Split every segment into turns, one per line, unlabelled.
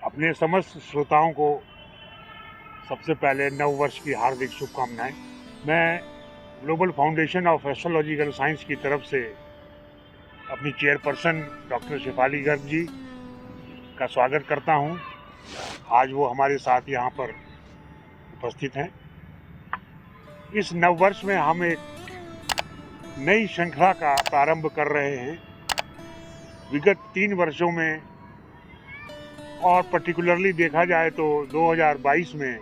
अपने समस्त श्रोताओं को सबसे पहले नव वर्ष की हार्दिक शुभकामनाएं। मैं global foundation of astrological science की तरफ से अपनी चेयरपर्सन डॉक्टर शेफाली गर्ग जी का स्वागत करता हूं। आज वो हमारे साथ यहाँ पर उपस्थित हैं। इस नव वर्ष में हम एक नई श्रृंखला का प्रारंभ कर रहे हैं। विगत 3 वर्षों में और पर्टिकुलरली देखा जाए तो 2022 में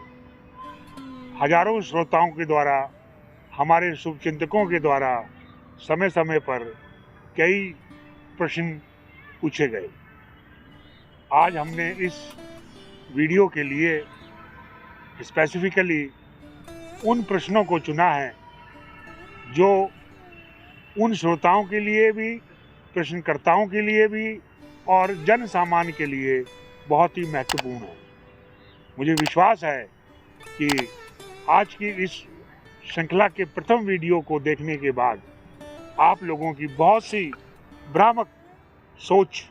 हजारों श्रोताओं के द्वारा, हमारे शुभचिंतकों के द्वारा समय समय पर कई प्रश्न पूछे गए। आज हमने इस वीडियो के लिए स्पेसिफिकली उन प्रश्नों को चुना है जो उन श्रोताओं के लिए भी, प्रश्नकर्ताओं के लिए भी और जन सामान्य के लिए बहुत ही महत्वपूर्ण है। मुझे विश्वास है कि आज की इस श्रृंखला के प्रथम वीडियो को देखने के बाद आप लोगों की बहुत सी भ्रामक सोच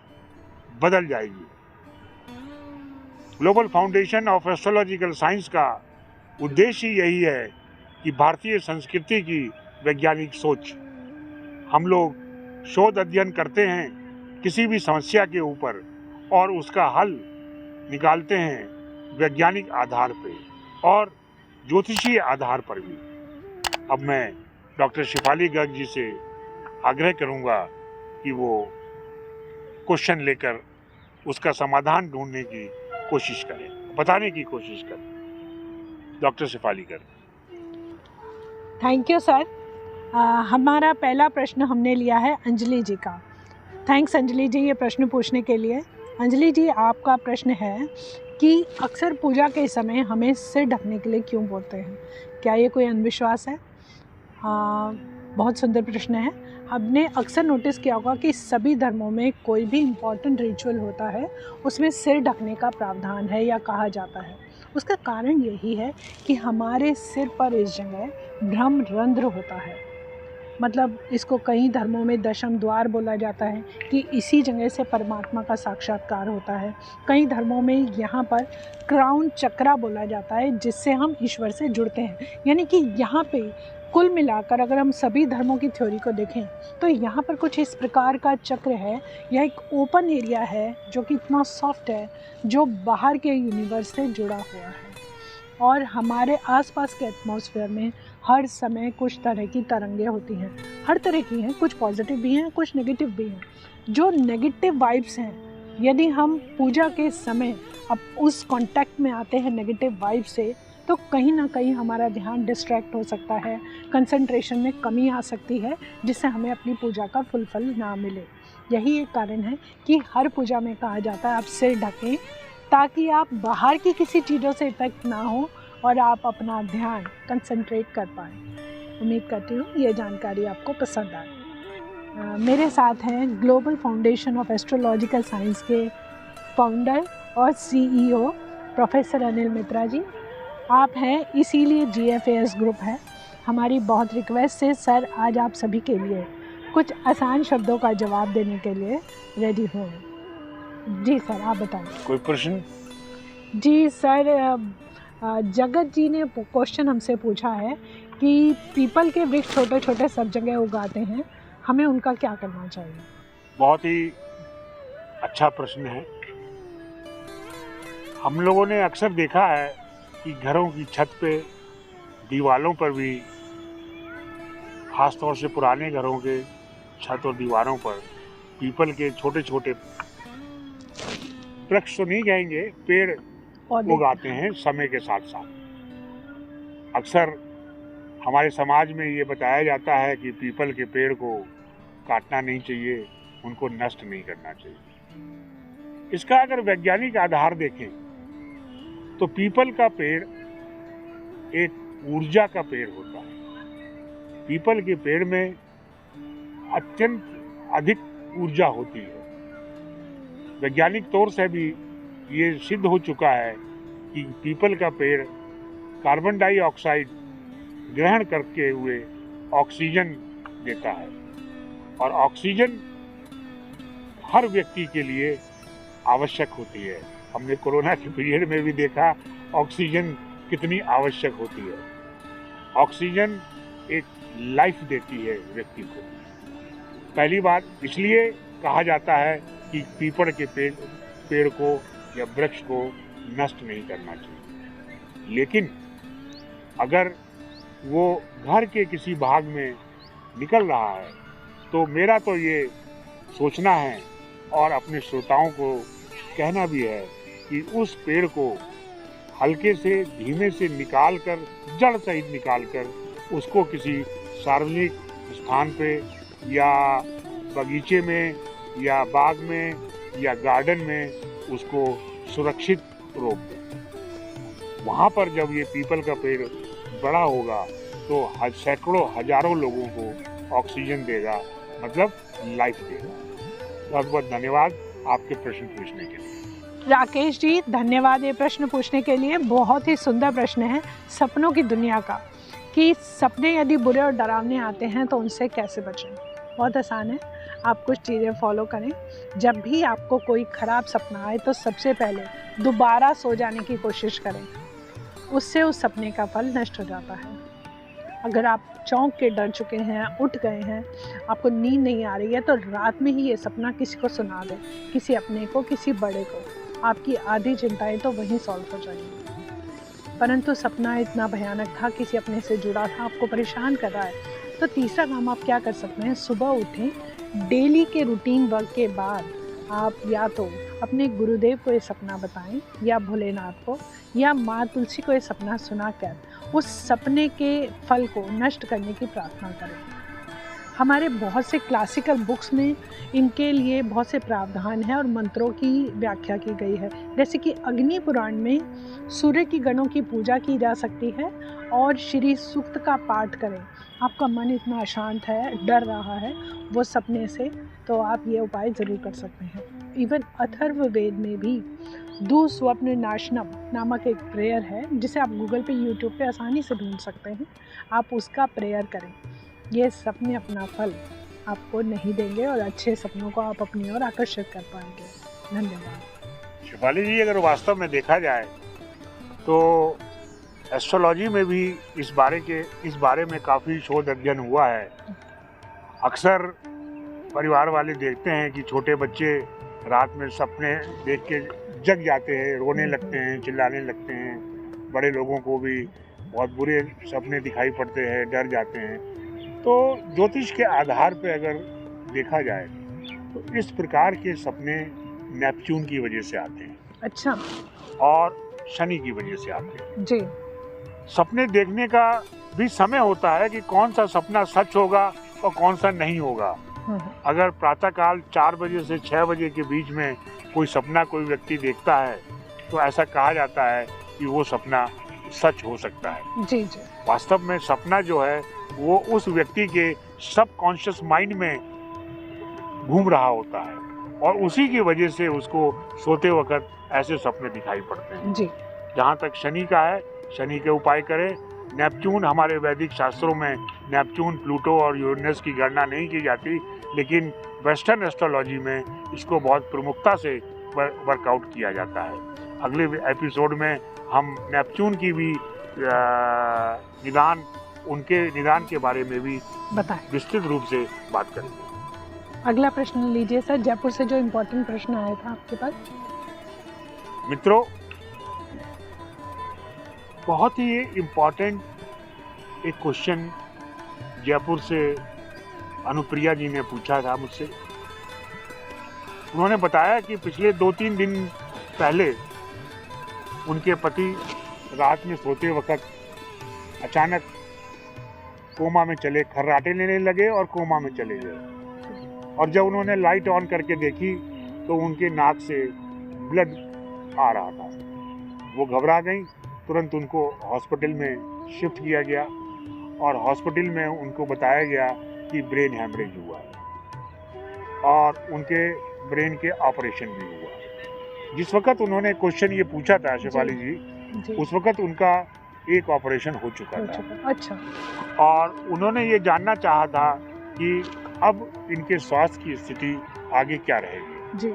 बदल जाएगी। Global foundation of astrological science का उद्देश्य यही है कि भारतीय संस्कृति की वैज्ञानिक सोच, हम लोग शोध अध्ययन करते हैं किसी भी समस्या के ऊपर और उसका हल निकालते हैं वैज्ञानिक आधार पे और ज्योतिषीय आधार पर भी। अब मैं डॉक्टर शेफाली गर्ग जी से आग्रह करूंगा कि वो क्वेश्चन लेकर उसका समाधान ढूंढने की कोशिश करें, बताने की कोशिश करें। Doctor Shefali Garg.
Thank you sir. हमारा पहला प्रश्न हमने लिया है अंजलि जी का। थैंक्स अंजलि जी ये प्रश्न पूछने के लिए। अंजलि जी, आपका प्रश्न है कि अक्सर पूजा के समय हमें सिर ढकने के लिए क्यों बोलते हैं? क्या ये कोई अंधविश्वास है? बहुत सुंदर प्रश्न है। हमने अक्सर नोटिस किया होगा कि सभी धर्मों में कोई भी इम्पॉर्टेंट रिचुअल होता है उसमें सिर ढकने का प्रावधान है या कहा जाता है। उसका कारण यही है कि हमारे सिर पर इस जगह ब्रह्म रंध्र होता है। मतलब इसको कई धर्मों में दशम द्वार बोला जाता है कि इसी जगह से परमात्मा का साक्षात्कार होता है। कई धर्मों में यहाँ पर क्राउन चक्रा बोला जाता है जिससे हम ईश्वर से जुड़ते हैं। यानी कि यहाँ पे कुल मिलाकर अगर हम सभी धर्मों की थ्योरी को देखें तो यहाँ पर कुछ इस प्रकार का चक्र है। यह एक ओपन एरिया है जो कि इतना सॉफ्ट है, जो बाहर के यूनिवर्स से जुड़ा हुआ है और हमारे आसपास के एटमॉस्फेयर में हर समय कुछ तरह की तरंगें होती हैं। हर तरह की हैं, कुछ पॉजिटिव भी हैं, कुछ नेगेटिव भी हैं। जो नेगेटिव वाइब्स हैं, यदि हम पूजा के समय अब उस कांटेक्ट में आते हैं नेगेटिव वाइब से, तो कहीं ना कहीं हमारा ध्यान डिस्ट्रैक्ट हो सकता है, कंसंट्रेशन में कमी आ सकती है, जिससे हमें अपनी पूजा का फुल फल ना मिले। यही एक कारण है कि हर पूजा में कहा जाता है आप सिर ढकें, ताकि आप बाहर की किसी चीज़ों से इफेक्ट ना हो और आप अपना ध्यान कंसंट्रेट कर पाएँ। उम्मीद करती हूँ ये जानकारी आपको पसंद आए। मेरे साथ हैं global foundation of astrological science के फाउंडर और CEO प्रोफेसर अनिल मित्रा जी। आप हैं इसीलिए GFAS ग्रुप है। हमारी बहुत रिक्वेस्ट है सर, आज आप सभी के लिए कुछ आसान शब्दों का जवाब देने के लिए रेडी हो। जी सर, आप बताएं।
कोई प्रश्न?
जी सर, जगत जी ने क्वेश्चन हमसे पूछा है कि पीपल के वृक्ष छोटे छोटे सब जगह उगाते हैं, हमें उनका क्या करना चाहिए?
बहुत ही अच्छा प्रश्न है। हम लोगों ने अक्सर देखा है कि घरों की छत पे, दीवारों पर भी, खासतौर से पुराने घरों के छत और दीवारों पर पीपल के छोटे छोटे वृक्ष तो नहीं कहेंगे, पेड़ उगाते हैं समय के साथ साथ। अक्सर हमारे समाज में ये बताया जाता है कि पीपल के पेड़ को काटना नहीं चाहिए, उनको नष्ट नहीं करना चाहिए। इसका अगर वैज्ञानिक आधार देखें तो पीपल का पेड़ एक ऊर्जा का पेड़ होता है। पीपल के पेड़ में अत्यंत अधिक ऊर्जा होती है। वैज्ञानिक तौर से भी ये सिद्ध हो चुका है कि पीपल का पेड़ कार्बन डाइऑक्साइड ग्रहण करके हुए ऑक्सीजन देता है और ऑक्सीजन हर व्यक्ति के लिए आवश्यक होती है। हमने कोरोना के पीरियड में भी देखा ऑक्सीजन कितनी आवश्यक होती है। ऑक्सीजन एक लाइफ देती है व्यक्ति को। पहली बात इसलिए कहा जाता है कि पीपल के पेड़ को या वृक्ष को नष्ट नहीं करना चाहिए, लेकिन अगर वो घर के किसी भाग में निकल रहा है तो मेरा तो ये सोचना है और अपने श्रोताओं को कहना भी है कि उस पेड़ को हल्के से धीमे से निकालकर, जड़ सहित निकालकर उसको किसी सार्वजनिक स्थान पे या बगीचे में या बाग में या गार्डन में उसको सुरक्षित रोप दें। वहाँ पर जब ये पीपल का पेड़ बड़ा होगा तो सैकड़ों हजारों लोगों को ऑक्सीजन देगा, मतलब लाइफ देगा। बहुत बहुत धन्यवाद आपके प्रश्न पूछने के लिए।
राकेश जी धन्यवाद ये प्रश्न पूछने के लिए। बहुत ही सुंदर प्रश्न है सपनों की दुनिया का, कि सपने यदि बुरे और डरावने आते हैं तो उनसे कैसे बचें। बहुत आसान है, आप कुछ चीज़ें फॉलो करें। जब भी आपको कोई ख़राब सपना आए तो सबसे पहले दोबारा सो जाने की कोशिश करें, उससे उस सपने का फल नष्ट हो जाता है। अगर आप चौंक के डर चुके हैं, उठ गए हैं, आपको नींद नहीं आ रही है, तो रात में ही ये सपना किसी को सुना दें, किसी अपने को, किसी बड़े को। आपकी आधी चिंताएं तो वहीं सॉल्व हो जाएंगी। परंतु सपना इतना भयानक था, किसी अपने से जुड़ा था, आपको परेशान कर रहा है, तो तीसरा काम आप क्या कर सकते हैं, सुबह उठें, डेली के रूटीन वर्क के बाद आप या तो अपने गुरुदेव को ये सपना बताएं या भोलेनाथ को या माँ तुलसी को ये सपना सुनाकर उस सपने के फल को नष्ट करने की प्रार्थना करें। हमारे बहुत से क्लासिकल बुक्स में इनके लिए बहुत से प्रावधान हैं और मंत्रों की व्याख्या की गई है। जैसे कि अग्नि पुराण में सूर्य की गणों की पूजा की जा सकती है और श्री सूक्त का पाठ करें। आपका मन इतना अशांत है, डर रहा है वो सपने से, तो आप ये उपाय ज़रूर कर सकते हैं। इवन अथर्व वेद में भी दुःस्वप्न नाशनम नामक एक प्रेयर है, जिसे आप गूगल पे, यूट्यूब पे आसानी से ढूंढ सकते हैं। आप उसका प्रेयर करें। ये सपने अपना फल आपको नहीं देंगे और अच्छे सपनों को आप अपनी ओर आकर्षित कर पाएंगे। धन्यवाद।
शेफाली जी, अगर वास्तव में देखा जाए तो एस्ट्रोलॉजी में भी इस बारे में काफ़ी शोध अध्ययन हुआ है। अक्सर परिवार वाले देखते हैं कि छोटे बच्चे रात में सपने देख के जग जाते हैं, रोने लगते हैं, चिल्लाने लगते हैं। बड़े लोगों को भी बहुत बुरे सपने दिखाई पड़ते हैं, डर जाते हैं। तो ज्योतिष के आधार पर अगर देखा जाए तो इस प्रकार के सपने नेपच्यून की वजह से आते हैं।
अच्छा।
और शनि की वजह से आते हैं
जी।
सपने देखने का भी समय होता है कि कौन सा सपना सच होगा और कौन सा नहीं होगा। अगर प्रातःकाल 4 बजे से 6 बजे के बीच में कोई सपना कोई व्यक्ति देखता है तो ऐसा कहा जाता है कि वो सपना सच हो सकता है।
जी जी।
वास्तव में सपना जो है वो उस व्यक्ति के सबकॉन्शियस माइंड में घूम रहा होता है और उसी की वजह से उसको सोते वक्त ऐसे सपने दिखाई पड़ते हैं।
जी।
जहाँ तक शनि का है, शनि के उपाय करें। नेपच्यून, हमारे वैदिक शास्त्रों में नेपच्यून, प्लूटो और यूरेनस की गणना नहीं की जाती, लेकिन वेस्टर्न एस्ट्रोलॉजी में इसको बहुत प्रमुखता से वर्कआउट किया जाता है। अगले एपिसोड में हम नेपच्यून की भी उनके निदान के बारे में भी विस्तृत रूप से बात करेंगे।
अगला प्रश्न लीजिए सर, जयपुर से जो इम्पोर्टेंट प्रश्न आया था आपके पास।
मित्रों, बहुत ही इम्पोर्टेंट एक क्वेश्चन जयपुर से अनुप्रिया जी ने पूछा था मुझसे। उन्होंने बताया कि पिछले 2-3 दिन पहले उनके पति रात में सोते वक्त अचानक कोमा में चले, खर्राटे लेने लगे और कोमा में चले गए। और जब उन्होंने लाइट ऑन करके देखी तो उनके नाक से ब्लड आ रहा था। वो घबरा गई। तुरंत उनको हॉस्पिटल में शिफ्ट किया गया और हॉस्पिटल में उनको बताया गया कि ब्रेन हैमरेज हुआ है और उनके ब्रेन के ऑपरेशन भी हुआ। जिस वक्त उन्होंने क्वेश्चन ये पूछा था शेफाली जी, उस वक्त उनका एक ऑपरेशन हो चुका था।
अच्छा।
और उन्होंने ये जानना चाहा था कि अब इनके स्वास्थ्य की स्थिति आगे क्या रहेगी।
जी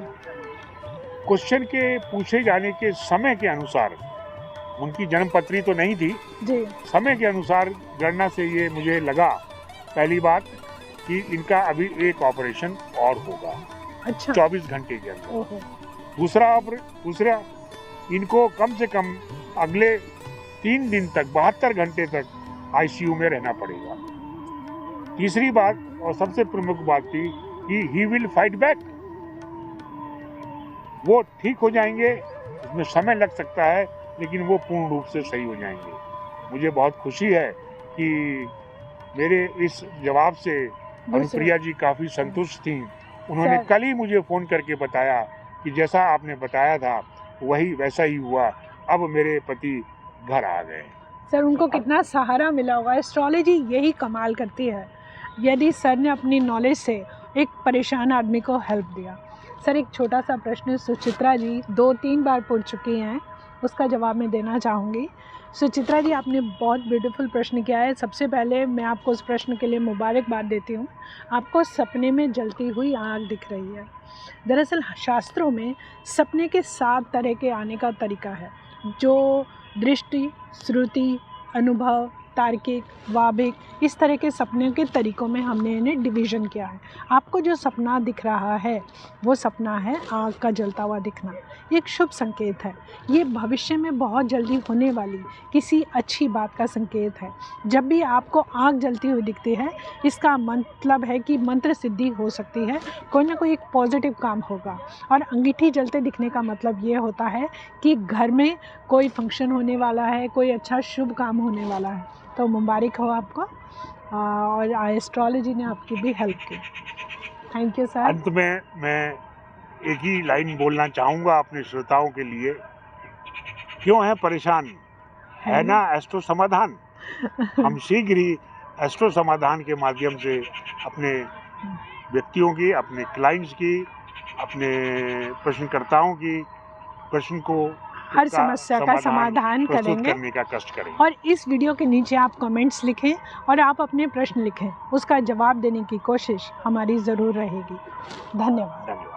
क्वेश्चन के पूछे जाने के समय के अनुसार, उनकी जन्मपत्री तो नहीं थी,
जी
समय के अनुसार गणना से ये मुझे लगा, पहली बात कि इनका अभी एक ऑपरेशन और होगा
अच्छा
24 घंटे के अंदर।
ओहो
दूसरा इनको कम से कम अगले 3 दिन तक 72 घंटे तक आईसीयू में रहना पड़ेगा। तीसरी बात और सबसे प्रमुख बात थी कि ही विल फाइट बैक, वो ठीक हो जाएंगे, इसमें समय लग सकता है लेकिन वो पूर्ण रूप से सही हो जाएंगे। मुझे बहुत खुशी है कि मेरे इस जवाब से अनुप्रिया जी काफ़ी संतुष्ट थीं। उन्होंने कल ही मुझे फ़ोन करके बताया कि जैसा आपने बताया था वही वैसा ही हुआ, अब मेरे पति घर आ गए।
सर उनको कितना सहारा मिला होगा। एस्ट्रोलॉजी यही कमाल करती है, यदि सर ने अपनी नॉलेज से एक परेशान आदमी को हेल्प दिया। सर एक छोटा सा प्रश्न सुचित्रा जी 2-3 बार पूछ चुकी हैं, उसका जवाब मैं देना चाहूँगी। सुचित्रा जी आपने बहुत ब्यूटीफुल प्रश्न किया है। सबसे पहले मैं आपको उस प्रश्न के लिए मुबारकबाद देती हूँ। आपको सपने में जलती हुई आग दिख रही है। दरअसल शास्त्रों में सपने के 7 तरह के आने का तरीका है, जो दृष्टि, श्रुति, अनुभव, तार्किक, वाभिक, इस तरह के सपने के तरीकों में हमने इन्हें डिवीज़न किया है। आपको जो सपना दिख रहा है वो सपना है आग का जलता हुआ दिखना, एक शुभ संकेत है। ये भविष्य में बहुत जल्दी होने वाली किसी अच्छी बात का संकेत है। जब भी आपको आग जलती हुई दिखती है, इसका मतलब है कि मंत्र सिद्धि हो सकती है, कोई ना कोई एक पॉजिटिव काम होगा। और अंगीठी जलते दिखने का मतलब ये होता है कि घर में कोई फंक्शन होने वाला है, कोई अच्छा शुभ काम होने वाला है। तो मुबारक हो आपको, और एस्ट्रोलॉजी ने आपकी भी हेल्प की। Thank you sir.
अंत में मैं एक ही लाइन बोलना चाहूँगा अपने श्रोताओं के लिए, क्यों है परेशान, है ना एस्ट्रो समाधान। हम शीघ्र ही एस्ट्रो समाधान के माध्यम से अपने व्यक्तियों की, अपने क्लाइंट्स की, अपने प्रश्नकर्ताओं की प्रश्न को,
हर समस्या का समाधान करेंगे
करने का कष्ट करेंगे।
और इस वीडियो के नीचे आप कमेंट्स लिखें और आप अपने प्रश्न लिखें, उसका जवाब देने की कोशिश हमारी ज़रूर रहेगी। धन्यवाद।